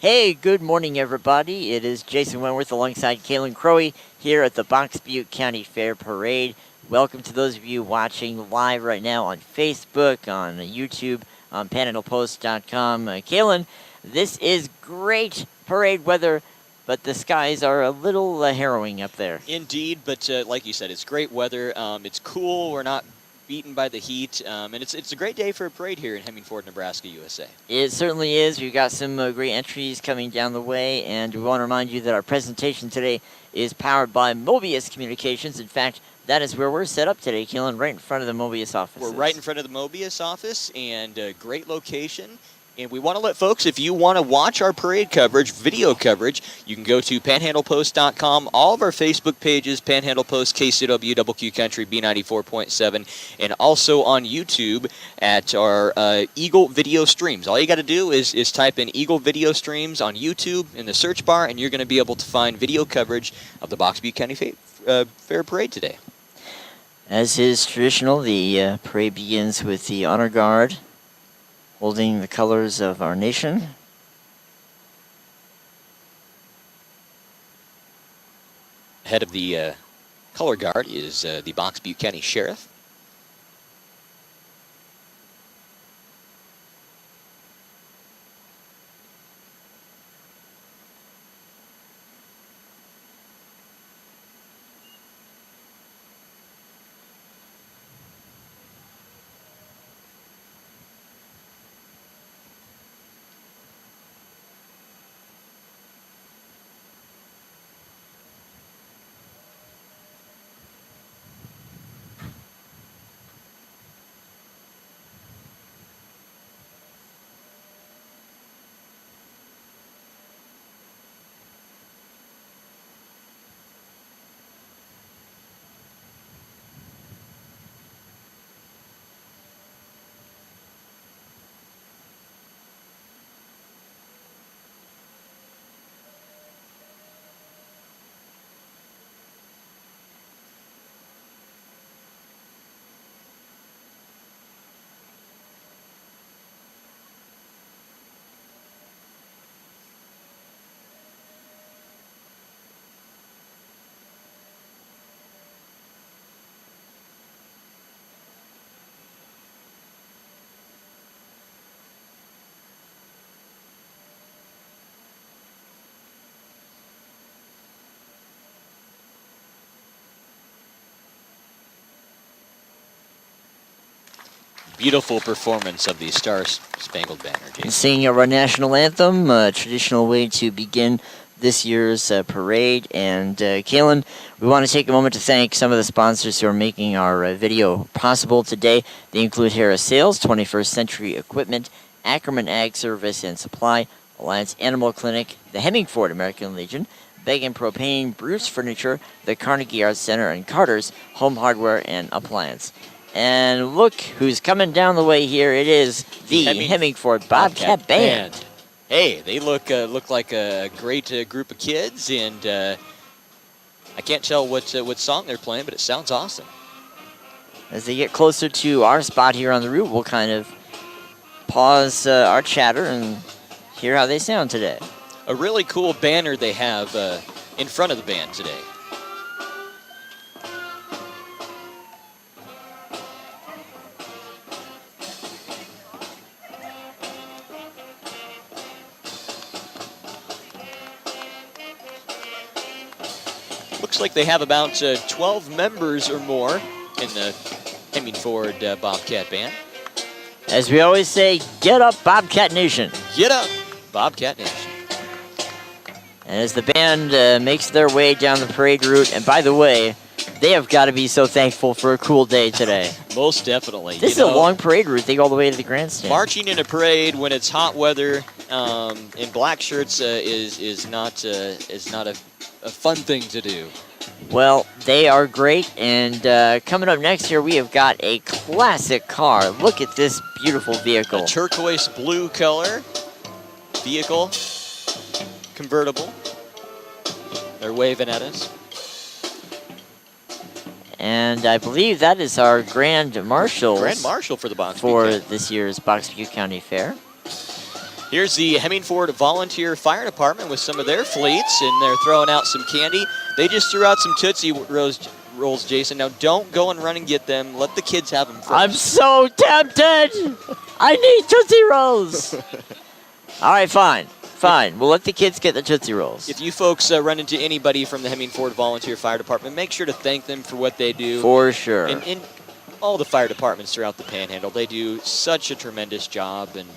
Hey, good morning, everybody. It is Jason Wentworth alongside Kaylin Crowe here at the Butte County Fair Parade. Welcome to those of you watching live right now on Facebook, on YouTube, on panhandlepost.com. Kaylin, this is great parade weather, but the skies are a little harrowing up there. Indeed, but like you said, it's great weather. It's cool. We're not beaten by the heat, and it's a great day for a parade here in Hemmingford, Nebraska, USA. It certainly is. We've got some great entries coming down the way, and we want to remind you that our presentation today is powered by Mobius Communications. In fact, that is where we're set up today, Keelan, right in front of the Mobius office. We're right in front of the Mobius office, and a great location. And we want to let folks, if you want to watch our parade coverage, video coverage, you can go to panhandlepost.com, all of our Facebook pages, Panhandle Post, KCW, WQ Country, B94.7, and also on YouTube at our Eagle Video Streams. All you got to do is type in Eagle Video Streams on YouTube in the search bar, and you're going to be able to find video coverage of the Butte County Fair Parade today. As is traditional, the parade begins with the Honor Guard holding the colors of our nation. Head of the color guard is the Butte County Sheriff. Beautiful performance of the Star-Spangled Banner, Jason. Singing our national anthem, a traditional way to begin this year's parade. And Kaylin, we want to take a moment to thank some of the sponsors who are making our video possible today. They include Harris Sales, 21st Century Equipment, Ackerman Ag Service and Supply, Alliance Animal Clinic, the Hemmingford American Legion, Beg and Propane, Bruce Furniture, the Carnegie Arts Center, and Carter's Home Hardware and Appliance. And look who's coming down the way here. It is the Hemmingford Bobcat Band. Hey, they look like a great group of kids, and I can't tell what song they're playing, but it sounds awesome. As they get closer to our spot here on the route, we'll kind of pause our chatter and hear how they sound today. A really cool banner they have in front of the band today. Looks like they have about 12 members or more in the Hemmingford Bobcat Band. As we always say, get up, Bobcat Nation. Get up, Bobcat Nation. And as the band makes their way down the parade route, and by the way, they have got to be so thankful for a cool day today. Most definitely. This is a long parade route. They go all the way to the grandstand. Marching in a parade when it's hot weather in black shirts is not a fun thing to do. Well, they are great, and coming up next here, we have got a classic car. Look at this beautiful vehicle. A turquoise blue color vehicle, convertible. They're waving at us. And I believe that is our Grand Marshal. Grand Marshal for the Butte for this year's Butte County Fair. Here's the Hemingford Volunteer Fire Department with some of their fleets, and they're throwing out some candy. They just threw out some Tootsie Rolls, Jason. Now, don't go and run and get them. Let the kids have them first. I'm so tempted. I need Tootsie Rolls. All right, fine. Fine. We'll let the kids get the Tootsie Rolls. If you folks run into anybody from the Hemingford Volunteer Fire Department, make sure to thank them for what they do. For sure. And all the fire departments throughout the Panhandle, they do such a tremendous job and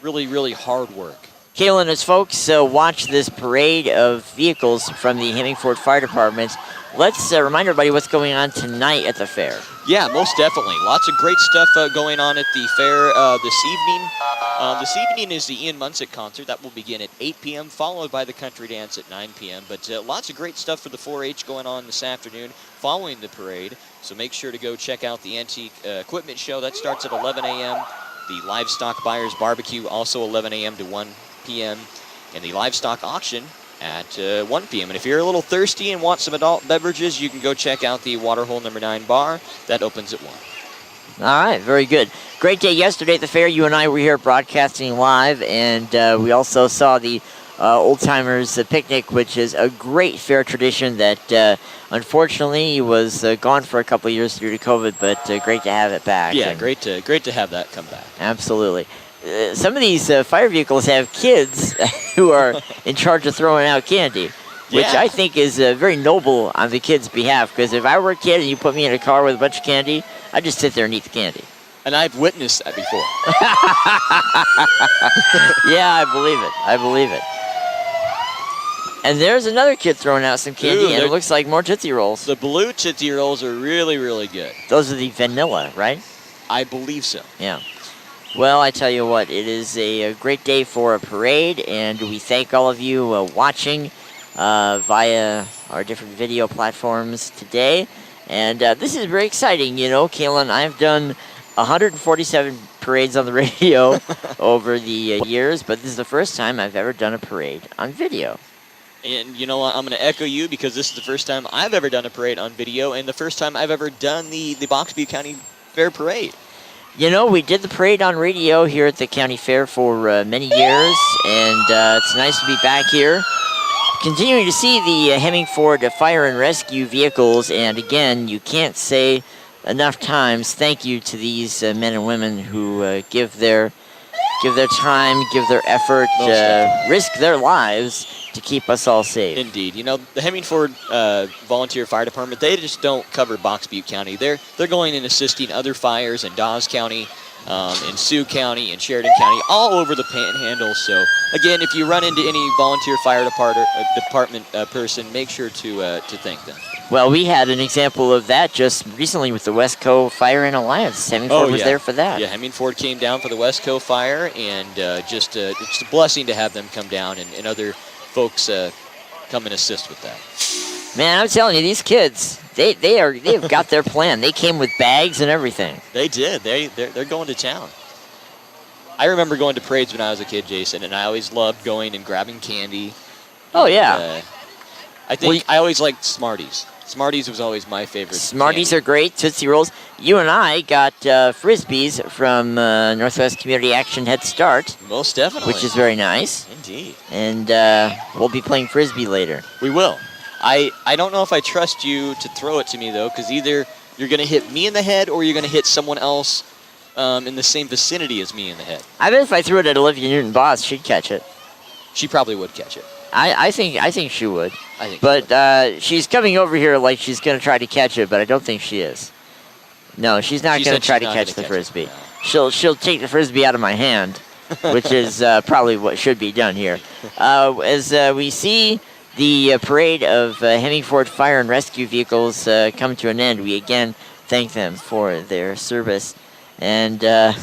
really, really hard work. Kaylin, as folks watch this parade of vehicles from the Hemingford Fire Department, let's remind everybody what's going on tonight at the fair. Yeah, most definitely. Lots of great stuff going on at the fair this evening. This evening is the Ian Munsick concert. That will begin at 8 p.m., followed by the country dance at 9 p.m. But lots of great stuff for the 4-H going on this afternoon following the parade. So make sure to go check out the Antique Equipment Show. That starts at 11 a.m. The Livestock Buyers Barbecue, also 11 a.m. to 1 p.m. And the Livestock Auction at 1 p.m. And if you're a little thirsty and want some adult beverages, you can go check out the Waterhole Number 9 bar. That opens at 1. All right, very good. Great day yesterday at the fair. You and I were here broadcasting live, and we also saw the Old Timers Picnic, which is a great fair tradition that unfortunately was gone for a couple of years due to COVID, but great to have it back. Yeah, great to have that come back. Absolutely. Some of these fire vehicles have kids who are in charge of throwing out candy, which I think is very noble on the kids' behalf, because if I were a kid and you put me in a car with a bunch of candy, I'd just sit there and eat the candy. And I've witnessed that before. Yeah, I believe it. I believe it. And there's another kid throwing out some candy, and it looks like more Tootsie Rolls. The blue Tootsie Rolls are really, really good. Those are the vanilla, right? I believe so. Yeah. Well, I tell you what, it is a great day for a parade, and we thank all of you watching via our different video platforms today. And this is very exciting. You know, Kaylin, I've done 147 parades on the radio over the years, but this is the first time I've ever done a parade on video. And you know what, I'm going to echo you, because this is the first time I've ever done a parade on video, and the first time I've ever done the Butte County Fair Parade. You know, we did the parade on radio here at the county fair for many years, and it's nice to be back here. Continuing to see the Hemingford Fire and Rescue vehicles, and again, you can't say enough times thank you to these men and women who give their time, give their effort, risk their lives to keep us all safe. Indeed. You know, the Hemingford Volunteer Fire Department, they just don't cover Butte County. They're going and assisting other fires in Dawes County, in Sioux County, in Sheridan County, all over the Panhandle. So, again, if you run into any volunteer fire department person, make sure to thank them. Well, we had an example of that just recently with the Westco Fire and Alliance. Hemingford was there for that. Yeah, Hemingford came down for the Westco Fire, and it's a blessing to have them come down and other folks come and assist with that. Man, I'm telling you, these kids, they've got their plan. They came with bags and everything. They did. They're going to town. I remember going to parades when I was a kid, Jason, and I always loved going and grabbing candy. Oh, yeah. I think I always liked Smarties. Smarties was always my favorite. Smarties candy. are great. Tootsie Rolls. You and I got Frisbees from Northwest Community Action Head Start. Most definitely. Which is very nice. Indeed. And we'll be playing Frisbee later. We will. I don't know if I trust you to throw it to me, though, because either you're going to hit me in the head or you're going to hit someone else in the same vicinity as me in the head. I bet if I threw it at Olivia Newton-Boss, she'd catch it. She probably would catch it. I think she would. I think but she's coming over here like she's going to try to catch it, but I don't think she is. No, she's not going to try to catch the Frisbee. She'll take the Frisbee out of my hand, which is probably what should be done here. As we see the parade of Hemingford Fire and Rescue vehicles come to an end, we again thank them for their service. And the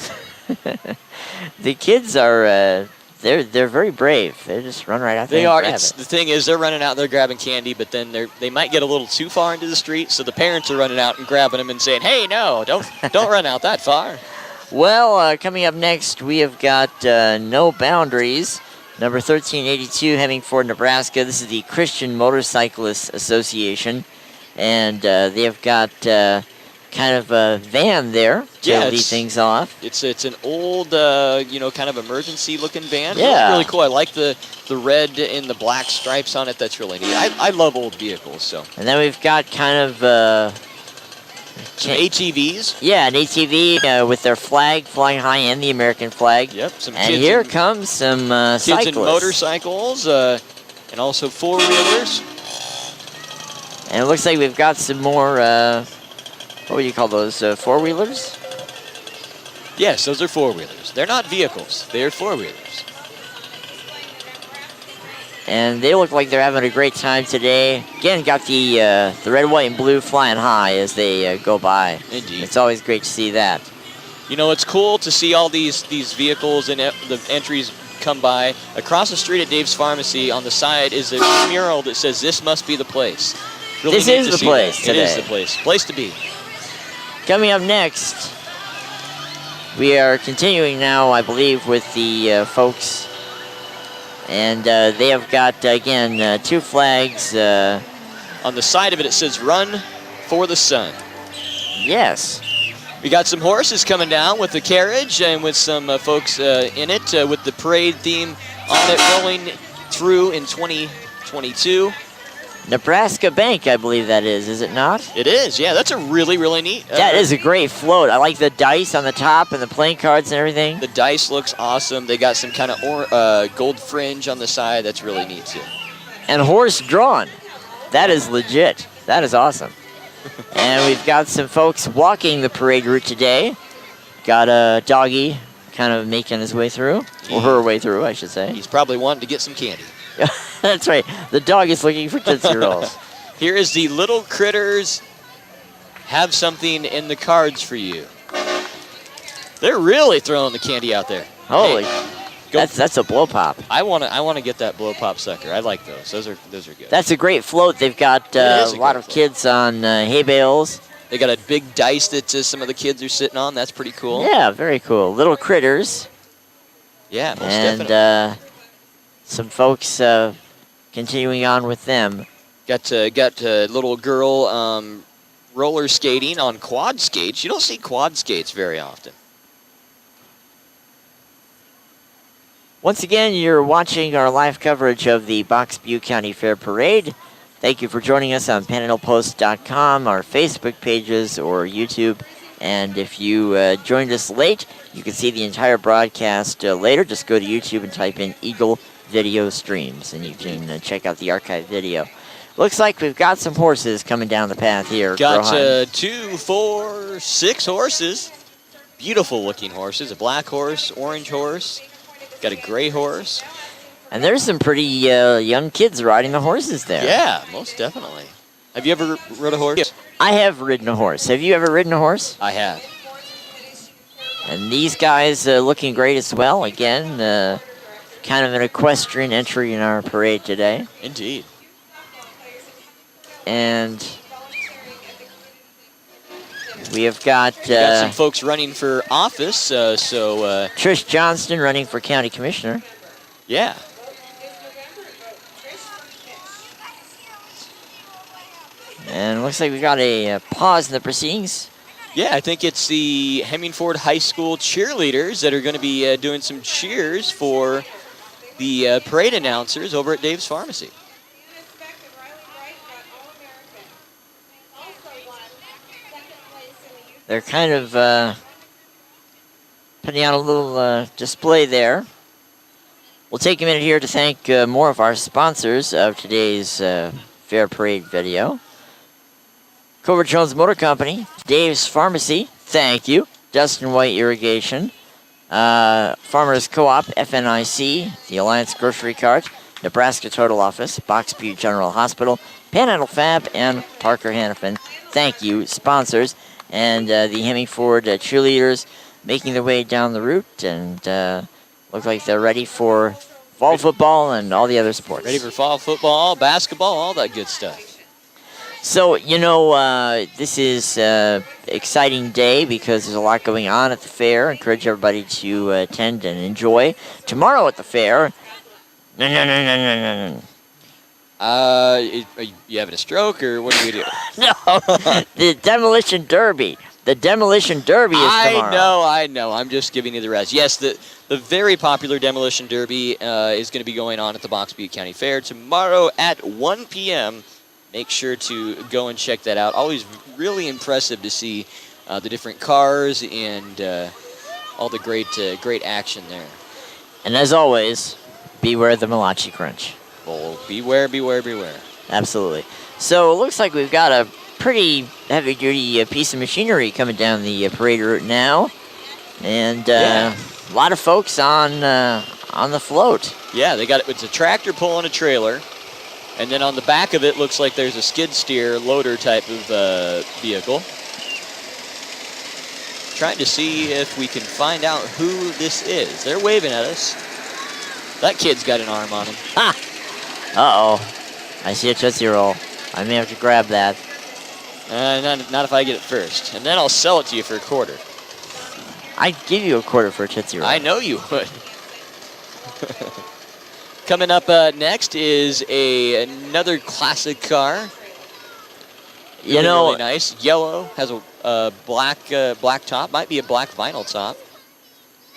kids are... They're very brave. They just run right out there. They are. The thing is, they're running out, they're grabbing candy, but then they might get a little too far into the street, so the parents are running out and grabbing them and saying, "Hey, no, don't run out that far." Well, coming up next, we have got No Boundaries, number 1382, Hemingford, Nebraska. This is the Christian Motorcyclists Association, and they have got kind of a van there to lead things off. It's an old, kind of emergency-looking van. Yeah. Really cool. I like the red and the black stripes on it. That's really neat. I love old vehicles. So. And then we've got kind of some ATVs. Yeah, an ATV with their flag flying high and the American flag. Yep. Some and kids here comes some kids cyclists. and motorcycles, and also four-wheelers. And it looks like we've got some more. What would you call those? Four-wheelers? Yes, those are four-wheelers. They're not vehicles. They're four-wheelers. And they look like they're having a great time today. Again, got the red, white, and blue flying high as they go by. Indeed. It's always great to see that. You know, it's cool to see all these vehicles and the entries come by. Across the street at Dave's Pharmacy, on the side is a mural that says, "This must be the place." Really This is the place today. It is the place. Place to be. Coming up next, we are continuing now, I believe, with the folks. And they have got, again, two flags. On the side of it, it says, "Run for the Sun." Yes. We got some horses coming down with the carriage and with some folks in it with the parade theme on it rolling through in 2022. Nebraska Bank, I believe that is it not? It is, yeah. That's a really, really neat. That is a great float. I like the dice on the top and the playing cards and everything. The dice looks awesome. They got some kind of gold fringe on the side. That's really neat, too. And horse drawn. That is legit. That is awesome. And we've got some folks walking the parade route today. Got a doggy kind of making his way through, or her way through, I should say. He's probably wanting to get some candy. That's right. The dog is looking for Tootsie Rolls. Here is the Little Critters Have Something in the Cards for You. They're really throwing the candy out there. Holy, hey, that's a blow pop. I wanna get that blow pop sucker. I like those. Those are good. That's a great float. They've got a lot of kids on hay bales. They got a big dice that some of the kids are sitting on. That's pretty cool. Yeah, very cool. Little Critters. Yeah, most definitely. And some folks continuing on with them. Got a little girl roller skating on quad skates. You don't see quad skates very often. Once again, you're watching our live coverage of the Butte County Fair Parade. Thank you for joining us on PanhandlePost.com, our Facebook pages, or YouTube. And if you joined us late, you can see the entire broadcast later. Just go to YouTube and type in Eagle Video Streams, and you can check out the archive video. Looks like we've got some horses coming down the path here. Got 2, 4, 6 horses. Beautiful looking horses. A black horse, orange horse. Got a gray horse. And there's some pretty young kids riding the horses there. Yeah, most definitely. Have you ever rode a horse? Yes. I have ridden a horse. Have you ever ridden a horse? I have. And these guys looking great as well. Again, kind of an equestrian entry in our parade today. Indeed. And we have got some folks running for office. Trish Johnston running for county commissioner. Yeah. And it looks like we got a pause in the proceedings. Yeah, I think it's the Hemingford High School cheerleaders that are going to be doing some cheers for the parade announcers over at Dave's Pharmacy. They're kind of putting out a little display there. We'll take a minute here to thank more of our sponsors of today's Fair Parade video. Covert Jones Motor Company, Dave's Pharmacy, thank you. Dustin White Irrigation, Farmers Co-op, FNIC, the Alliance Grocery Cart, Nebraska Total Office, Box Butte General Hospital, Panhandle Fab, and Parker Hannafin. Thank you, sponsors. And the Hemingford cheerleaders making their way down the route and look like they're ready for fall football and all the other sports. Ready for fall football, basketball, all that good stuff. So, you know, this is an exciting day because there's a lot going on at the fair. I encourage everybody to attend and enjoy. Tomorrow at the fair, Are you having a stroke, or what are you doing? No, the Demolition Derby. The Demolition Derby is tomorrow. I know. I'm just giving you the rest. Yes, the very popular Demolition Derby is going to be going on at the Butte County Fair tomorrow at 1 p.m. Make sure to go and check that out. Always really impressive to see the different cars and all the great action there. And as always, beware the Malachi Crunch. Oh, beware, beware, beware. Absolutely. So it looks like we've got a pretty heavy-duty piece of machinery coming down the parade route now, and a lot of folks on the float. Yeah, it's a tractor pulling a trailer, and then on the back of it looks like there's a skid steer loader type of vehicle. Trying to see if we can find out who this is. They're waving at us. That kid's got an arm on him. Ha! Uh-oh. I see a Tootsie Roll. I may have to grab that. Not if I get it first. And then I'll sell it to you for $0.25. I'd give you $0.25 for a Tootsie Roll. I know you would. Coming up next is another classic car. You know, really nice. Yellow, has a black top. Might be a black vinyl top.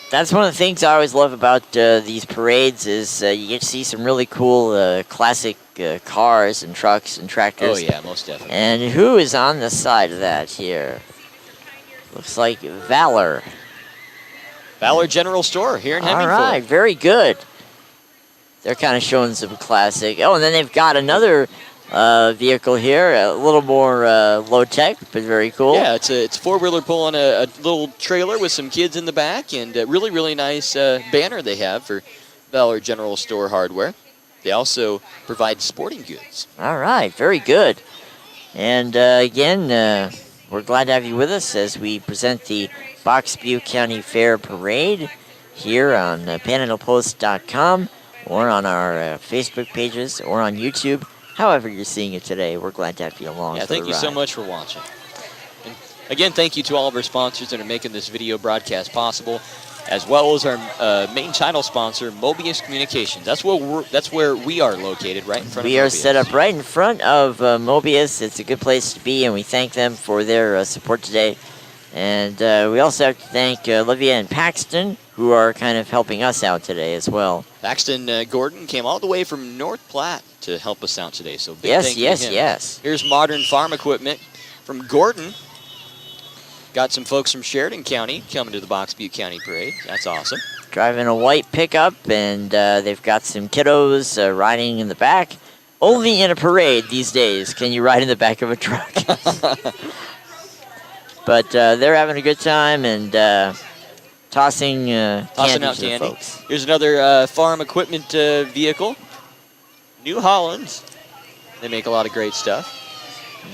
that's one of the things I always love about these parades is you get to see some really cool classic cars and trucks and tractors. Oh, yeah, most definitely. And who is on the side of that here? Looks like Valor. Valor General Store here in Hemingford. All right, very good. They're kind of showing some classic. Oh, and then they've got another vehicle here, a little more low tech, but very cool. Yeah, it's a four-wheeler pulling a little trailer with some kids in the back, and a really, really nice banner they have for Valor General Store hardware. They also provide sporting goods. All right, very good. And again, we're glad to have you with us as we present the Butte County Fair Parade here on panhandlepost.com or on our Facebook pages or on YouTube. However you're seeing it today, we're glad to have you along. Yeah, thank you so much for watching. And again, thank you to all of our sponsors that are making this video broadcast possible, as well as our main title sponsor, Mobius Communications. That's where we are located, right in front of Mobius. We are set up right in front of Mobius. It's a good place to be, and we thank them for their support today. And we also have to thank Olivia and Paxton, who are kind of helping us out today as well. Paxton Gordon came all the way from North Platte to help us out today. So big thank you to him. Yes. Here's modern farm equipment from Gordon. Got some folks from Sheridan County coming to the Butte County Parade. That's awesome. Driving a white pickup, and they've got some kiddos riding in the back. Only in a parade these days can you ride in the back of a truck. But they're having a good time and tossing candy out to the candy. folks. Here's another farm equipment vehicle. New Holland. They make a lot of great stuff.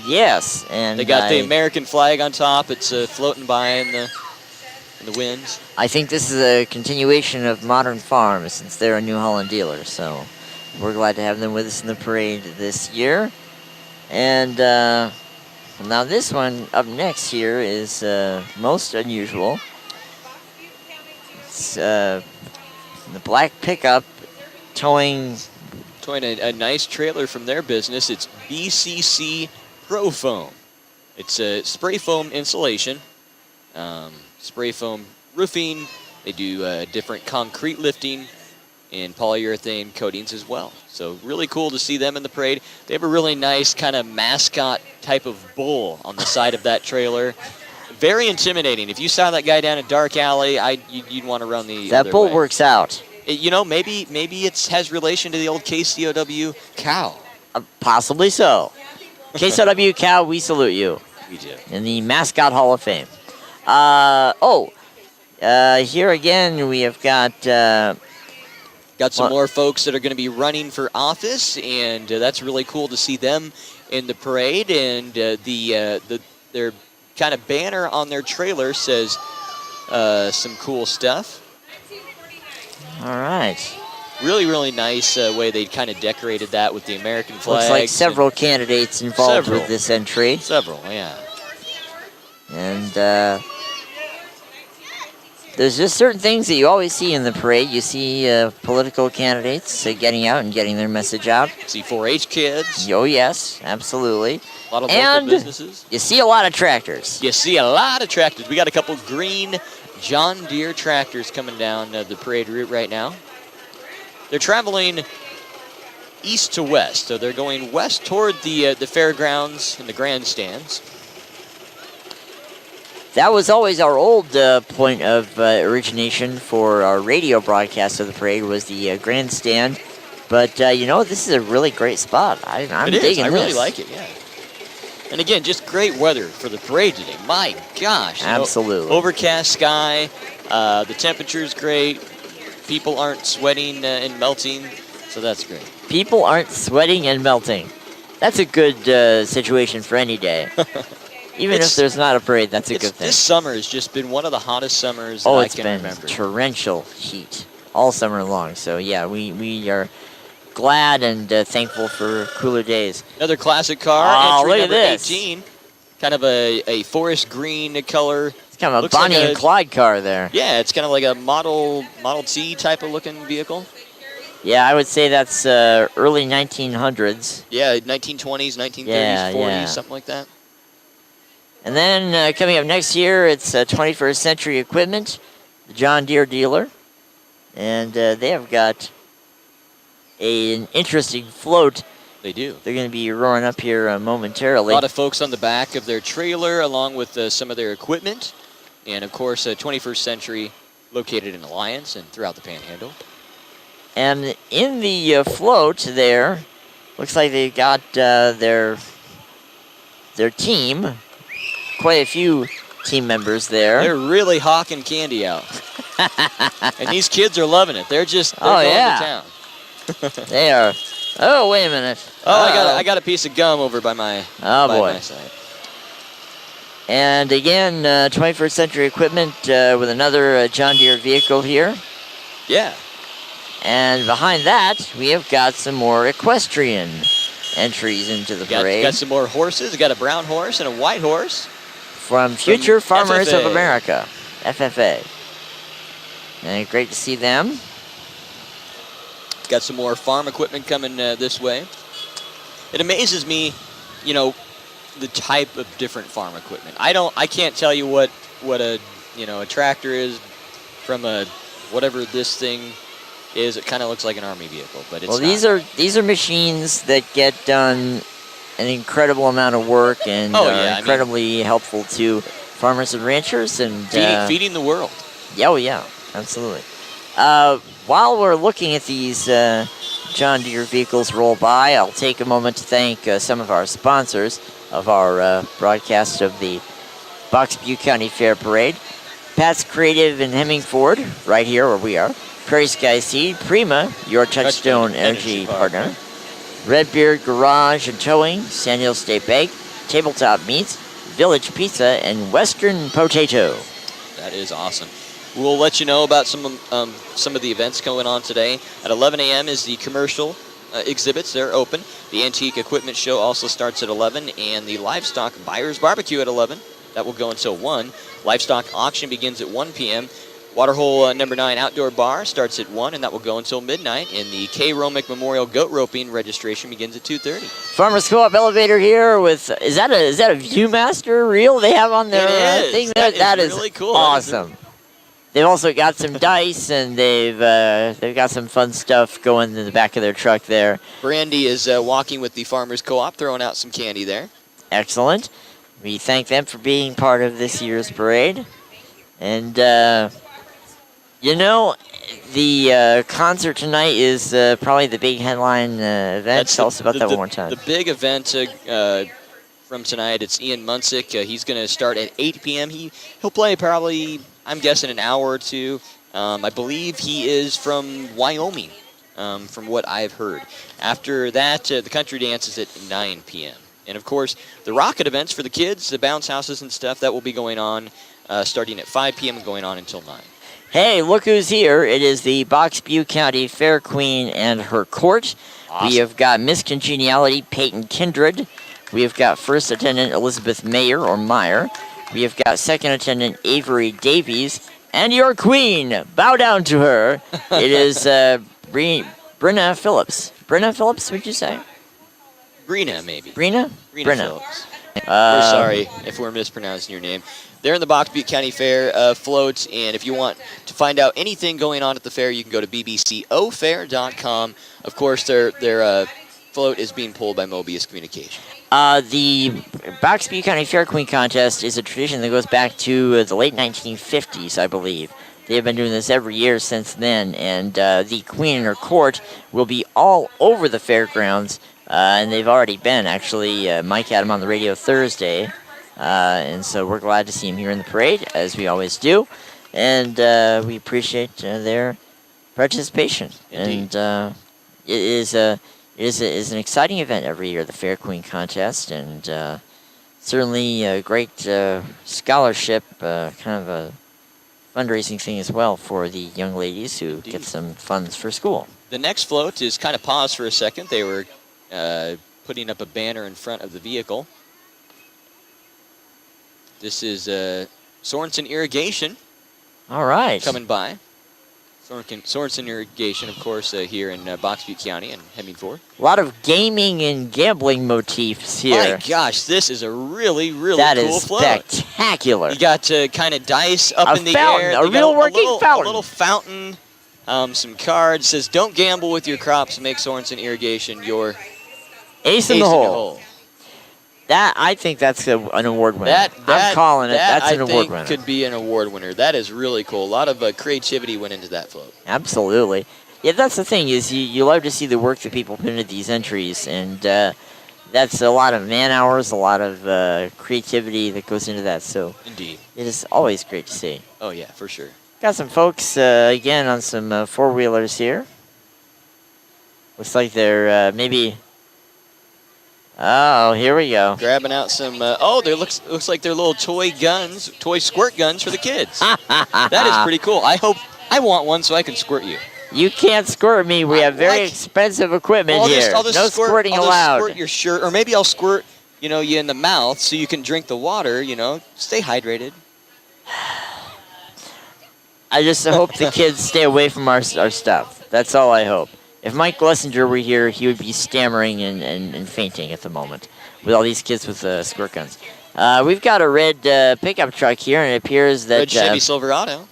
Yes, and they got the American flag on top. It's floating by in the wind. I think this is a continuation of Modern Farm since they're a New Holland dealer. So we're glad to have them with us in the parade this year. And now this one up next here is most unusual. It's the black pickup towing a nice trailer from their business. It's BCC Pro Foam. It's a spray foam insulation, spray foam roofing. They do different concrete lifting and polyurethane coatings as well. So really cool to see them in the parade. They have a really nice kind of mascot type of bull on the side of that trailer. Very intimidating. If you saw that guy down a dark alley, you'd want to run the That other bull way. works out. Maybe it has relation to the old KCOW cow. Possibly so. KCOW Cow, we salute you. We do. In the Mascot Hall of Fame. Here again we have got... Got some more folks that are going to be running for office, and that's really cool to see them in the parade. And their kind of banner on their trailer says some cool stuff. All right. Really, really nice way they kind of decorated that with the American flags. Looks like several candidates involved with this entry. Several, yeah. And there's just certain things that you always see in the parade. You see political candidates getting out and getting their message out. See 4-H kids. Oh, yes, absolutely. A lot of And local businesses. You see a lot of tractors. You see a lot of tractors. We got a couple green John Deere tractors coming down the parade route right now. They're traveling east to west, so they're going west toward the fairgrounds and the grandstands. That was always our old point of origination for our radio broadcast of the parade was the grandstand. But, this is a really great spot. I'm digging this. I really like it, yeah. And again, just great weather for the parade today. My gosh. Absolutely. Overcast sky. The temperature's great. People aren't sweating and melting, so that's great. People aren't sweating and melting. That's a good situation for any day. Even if there's not a parade, that's a good thing. This summer has just been one of the hottest summers that I can remember. It's been torrential heat all summer long. So, yeah, we are glad and thankful for cooler days. Another classic car. Oh, entry look at number this. 18. Kind of a forest green color. It's kind of a Bonnie and Clyde car there. Yeah, it's kind of like a Model T type of looking vehicle. Yeah, I would say that's early 1900s. Yeah, 1920s, 1930s, Yeah, 40s, yeah. something like that. And then coming up next year, it's 21st Century Equipment, the John Deere dealer. And they have got an interesting float. They do. They're going to be roaring up here momentarily. A lot of folks on the back of their trailer along with some of their equipment. And, of course, 21st Century located in Alliance and throughout the Panhandle. And in the float there, looks like they've got their team. Quite a few team members there. They're really hawking candy out. And these kids are loving it. They're going yeah. to town. They are. Oh, wait a minute. Oh, I got a piece of gum over by my, boy. my side. And again, 21st Century Equipment with another John Deere vehicle here. Yeah. And behind that, we have got some more equestrian entries into the parade. Got some more horses. We got a brown horse and a white horse. From Future Farmers FFA. of America, FFA. And great to see them. Got some more farm equipment coming this way. It amazes me, the type of different farm equipment. I can't tell you what a tractor is from a whatever this thing is. It kind of looks like an army vehicle, but it's not. these are machines that get done an incredible amount of work and are incredibly helpful to farmers and ranchers and feeding the world. Yeah, oh yeah, absolutely. While we're looking at these John Deere vehicles roll by, I'll take a moment to thank some of our sponsors of our broadcast of the Butte County Fair Parade. Pat's Creative in Hemmingford, right here where we are. Prairie Sky Seed, Prima, your Touchstone Energy partner. Redbeard Garage and Towing, San Diego State Bank, Tabletop Meats, Village Pizza, and Western Potato. That is awesome. We'll let you know about some of the events going on today. At 11 a.m. is the commercial exhibits. They're open. The Antique Equipment Show also starts at 11, and the Livestock Buyers Barbecue at 11. That will go until 1. Livestock Auction begins at 1 p.m. Waterhole number 9 Outdoor Bar starts at 1, and that will go until midnight. And the K. Romick Memorial Goat Roping registration begins at 2:30. Farmers Co-op elevator here with is that a Viewmaster reel they have on their thing? That is really cool. Awesome. They've also got some dice, and they've got some fun stuff going in the back of their truck there. Brandy is walking with the Farmers Co-op, throwing out some candy there. Excellent. We thank them for being part of this year's parade. And, the concert tonight is probably the big headline event. Tell us about that one more time. The big event from tonight, it's Ian Munsick. He's going to start at 8 p.m. He'll play probably, I'm guessing, an hour or two. I believe he is from Wyoming, from what I've heard. After that, the country dance is at 9 p.m. And, of course, the rocket events for the kids, the bounce houses and stuff, that will be going on starting at 5 p.m. and going on until 9. Hey, look who's here. It is the Butte County Fair Queen and her court. Awesome. We have got Miss Congeniality, Peyton Kindred. We have got First Attendant Elizabeth Meyer. We have got Second Attendant Avery Davies. And your queen, bow down to her. It is Brenna Phillips. Brenna Phillips, would you say? Brina, maybe. Brenna? Brina Phillips. We're sorry if we're mispronouncing your name. They're in the Butte County Fair float, and if you want to find out anything going on at the fair, you can go to bbcofair.com. Of course, their float is being pulled by Mobius Communication. The Butte County Fair Queen Contest is a tradition that goes back to the late 1950s, I believe. They have been doing this every year since then, and the Queen and her court will be all over the fairgrounds, and they've already been, actually. Mike had them on the radio Thursday, and so we're glad to see him here in the parade, as we always do, and we appreciate their participation. Indeed. And it is an exciting event every year, the Fair Queen Contest, and certainly a great scholarship, kind of a fundraising thing as well for the young ladies who Indeed. get some funds for school. The next float is kind of paused for a second. They were putting up a banner in front of the vehicle. This is Sorensen Irrigation. All right. Coming by. Sorensen Irrigation, of course, here in Butte County and Hemingford. A lot of gaming and gambling motifs here. My gosh, this is a really, really That cool is float. spectacular. You got kind of dice up A in the fountain, air. a You got real working little, fountain. A little fountain, some cards. Says, don't gamble with your crops. Make Sorensen Irrigation your Ace in the hole. That, I think that's an award winner. I'm calling it. That's an award winner. Could be an award winner. That is really cool. A lot of creativity went into that float. Absolutely. Yeah, that's the thing, is you love to see the work that people put into these entries, and that's a lot of man hours, a lot of creativity that goes into that, so Indeed. it is always great to see. Oh, yeah, for sure. Got some folks, again, on some four-wheelers here. Looks like they're maybe... Oh, here we go. Grabbing out some... there looks like they're little toy guns, toy squirt guns for the kids. That is pretty cool. I want one so I can squirt you. You can't squirt me. We have very expensive equipment here. I'll just no squirting allowed. Squirt your shirt, or maybe I'll squirt, you in the mouth so you can drink the water. Stay hydrated. I just hope the kids stay away from our stuff. That's all I hope. If Mike Glessinger were here, he would be stammering and fainting at the moment with all these kids with squirt guns. We've got a red pickup truck here, and it appears that... Red Chevy Silverado.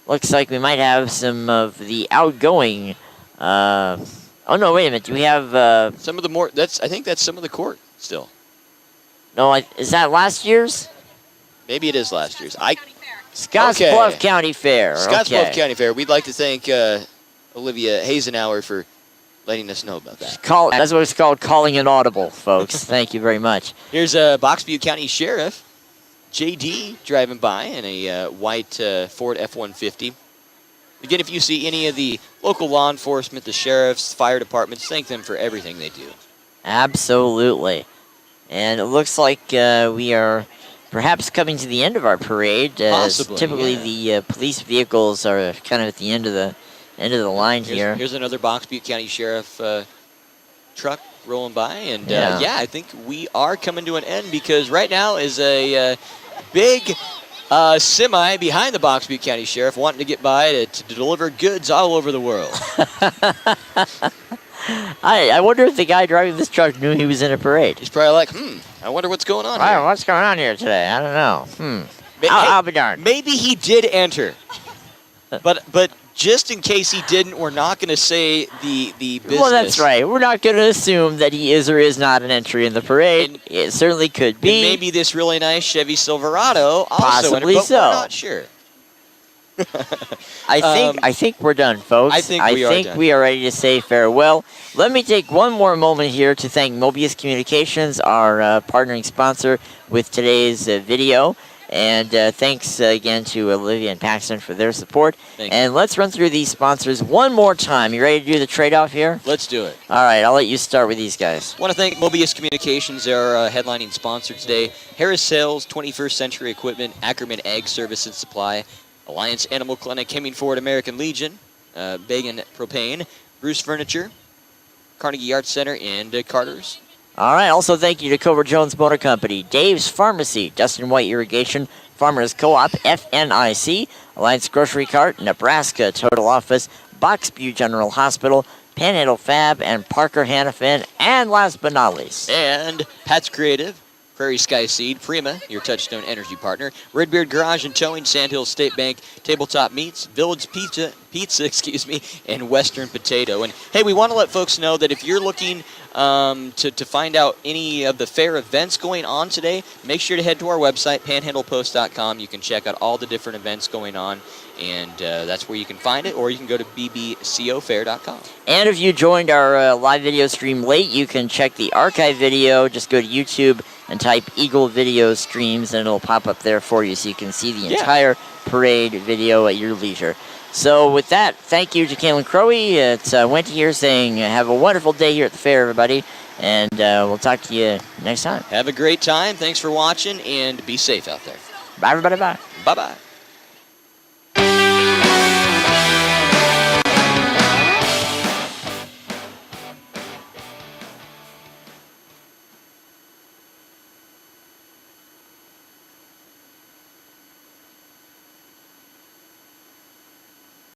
Looks like we might have some of the outgoing... oh, no, wait a minute. Do we have... Some of the more... I think that's some of the court still. No, is that last year's? Maybe it is last year's. Scottsbluff County Fair. Scottsbluff County Fair. We'd like to thank Olivia Hazenauer for letting us know about that. That's what it's called, calling an audible, folks. Thank you very much. Here's Butte County Sheriff JD driving by in a white Ford F-150. Again, if you see any of the local law enforcement, the sheriffs, fire departments, thank them for everything they do. Absolutely. And it looks like we are perhaps coming to the end of our parade. Possibly, typically, yeah. the police vehicles are kind of at the end of the line here. Here's another Butte County Sheriff truck rolling by, and I think we are coming to an end because right now is a big semi behind the Butte County Sheriff wanting to get by to deliver goods all over the world. I wonder if the guy driving this truck knew he was in a parade. He's probably like, I wonder what's going on here. What's going on here today? I don't know. I'll be darned. Maybe he did enter, but just in case he didn't, we're not going to say the business. Well, that's right. We're not going to assume that he is or is not an entry in the parade. It certainly could be. And maybe this really nice Chevy Silverado also possibly entered, but so. We're not sure. I think we're done, folks. I think we are ready to say farewell. Let me take one more moment here to thank Mobius Communications, our partnering sponsor with today's video. And thanks again to Olivia and Paxton for their support. And let's run through these sponsors one more time. You ready to do the trade-off here? Let's do it. All right, I'll let you start with these guys. I want to thank Mobius Communications, our headlining sponsor today. Harris Sales, 21st Century Equipment, Ackerman Ag Service and Supply, Alliance Animal Clinic, Hemingford American Legion, Bagan Propane, Bruce Furniture, Carnegie Arts Center, and Carter's. All right. Also, thank you to Cover Jones Motor Company, Dave's Pharmacy, Dustin White Irrigation, Farmers Co-op, FNIC, Alliance Grocery Cart, Nebraska Total Office, Boxview General Hospital, Panhandle Fab, and Parker Hannafin, and last but not least. And Pat's Creative, Prairie Sky Seed, Prima, your Touchstone Energy partner, Redbeard Garage and Towing, Sandhills State Bank, Tabletop Meats, Village Pizza, and Western Potato. And hey, we want to let folks know that if you're looking to find out any of the fair events going on today, make sure to head to our website, panhandlepost.com. You can check out all the different events going on, and that's where you can find it, or you can go to bbcofair.com. And if you joined our live video stream late, you can check the archive video. Just go to YouTube and type Eagle Video Streams, and it'll pop up there for you so you can see the entire parade video at your leisure. So with that, thank you to Kaylin Crowey. It's Wendy here saying have a wonderful day here at the fair, everybody, and we'll talk to you next time. Have a great time. Thanks for watching, and be safe out there. Bye, everybody. Bye. Bye-bye.